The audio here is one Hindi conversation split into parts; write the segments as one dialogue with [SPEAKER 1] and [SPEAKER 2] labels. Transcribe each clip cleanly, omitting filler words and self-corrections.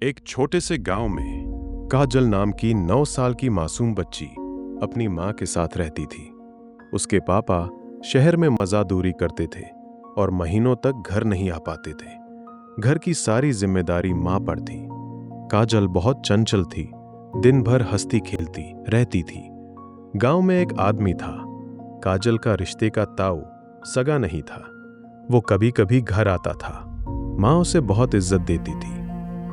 [SPEAKER 1] एक छोटे से गांव में काजल नाम की 9 साल की मासूम बच्ची अपनी मां के साथ रहती थी। उसके पापा शहर में मज़दूरी करते थे और महीनों तक घर नहीं आ पाते थे। घर की सारी जिम्मेदारी मां पर थी। काजल बहुत चंचल थी, दिन भर हंसती खेलती रहती थी। गांव में एक आदमी था। काजल का रिश्ते का ताऊ सगा नहीं था। वो कभी कभी घर आता था। मां उसे बहुत इज्जत देती थी।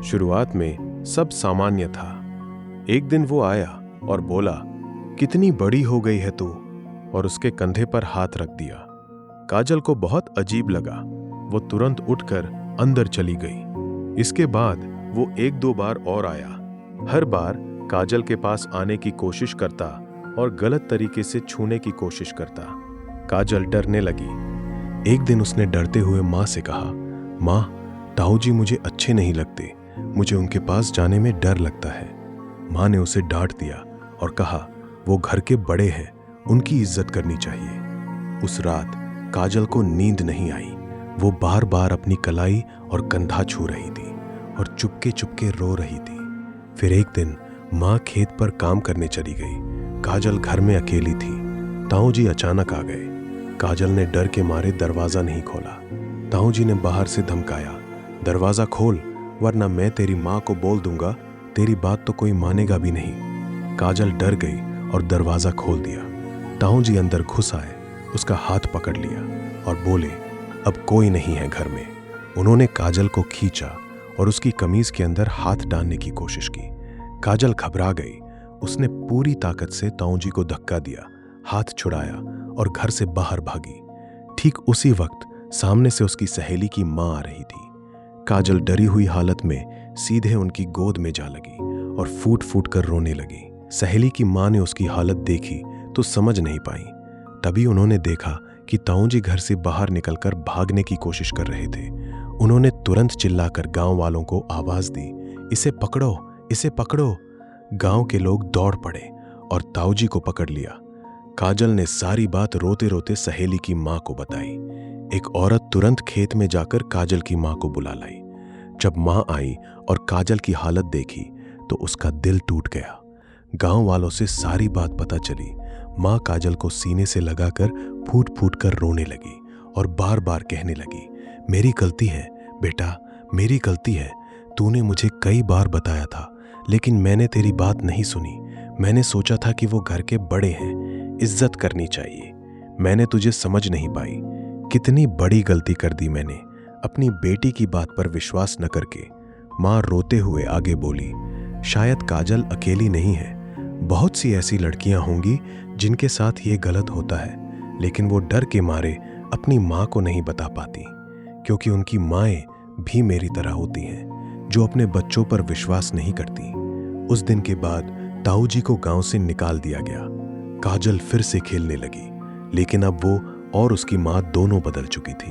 [SPEAKER 1] शुरुआत में सब सामान्य था। एक दिन वो आया और बोला, कितनी बड़ी हो गई है तू, और उसके कंधे पर हाथ रख दिया। काजल को बहुत अजीब लगा। वो तुरंत उठकर अंदर चली गई। इसके बाद वो 1-2 बार और आया। हर बार काजल के पास आने की कोशिश करता और गलत तरीके से छूने की कोशिश करता। काजल डरने लगी। एक दिन उसने डरते हुए मां से कहा, मां, ताऊ जी मुझे अच्छे नहीं लगते, मुझे उनके पास जाने में डर लगता है। मां ने उसे डांट दिया और कहा, वो घर के बड़े हैं, उनकी इज्जत करनी चाहिए। उस रात काजल को नींद नहीं आई। वो बार बार अपनी कलाई और कंधा छू रही थी और चुपके चुपके रो रही थी। फिर एक दिन मां खेत पर काम करने चली गई। काजल घर में अकेली थी। ताऊ जी अचानक आ गए। काजल ने डर के मारे दरवाजा नहीं खोला। ताऊ जी ने बाहर से धमकाया, दरवाजा खोल वरना मैं तेरी मां को बोल दूंगा, तेरी बात तो कोई मानेगा भी नहीं। काजल डर गई और दरवाजा खोल दिया। ताऊ जी अंदर घुस आए, उसका हाथ पकड़ लिया और बोले, अब कोई नहीं है घर में। उन्होंने काजल को खींचा और उसकी कमीज के अंदर हाथ डालने की कोशिश की। काजल घबरा गई। उसने पूरी ताकत से ताऊ जी को धक्का दिया, हाथ छुड़ाया और घर से बाहर भागी। ठीक उसी वक्त सामने से उसकी सहेली की मां आ रही थी। काजल डरी हुई हालत में सीधे उनकी गोद में जा लगी और फूट फूट कर रोने लगी। सहेली की मां ने उसकी हालत देखी तो समझ नहीं पाई। तभी उन्होंने देखा कि ताऊ जी घर से बाहर निकलकर भागने की कोशिश कर रहे थे। उन्होंने तुरंत चिल्लाकर गांव वालों को आवाज दी, इसे पकड़ो, इसे पकड़ो। गांव के लोग दौड़ पड़े और ताऊ जी को पकड़ लिया। काजल ने सारी बात रोते रोते सहेली की मां को बताई। एक औरत तुरंत खेत में जाकर काजल की मां को बुला लाई। जब मां आई और काजल की हालत देखी तो उसका दिल टूट गया। गांव वालों से सारी बात पता चली। मां काजल को सीने से लगाकर फूट फूट कर रोने लगी और बार बार कहने लगी, मेरी गलती है बेटा, मेरी गलती है। तूने मुझे कई बार बताया था लेकिन मैंने तेरी बात नहीं सुनी। मैंने सोचा था कि वो घर के बड़े हैं, इज्जत करनी चाहिए। मैंने तुझे समझ नहीं पाई। कितनी बड़ी गलती कर दी मैंने, अपनी बेटी की बात पर विश्वास न करके। मां रोते हुए आगे बोली, शायद काजल अकेली नहीं है। बहुत सी ऐसी लड़कियां होंगी जिनके साथ ये गलत होता है, लेकिन वो डर के मारे अपनी मां को नहीं बता पाती, क्योंकि उनकी माएं भी मेरी तरह होती हैं, जो अपने बच्चों पर विश्वास नहीं करती। उस दिन के बाद ताऊ जी को गांव से निकाल दिया गया। काजल फिर से खेलने लगी, लेकिन अब वो और उसकी मां दोनों बदल चुकी थी।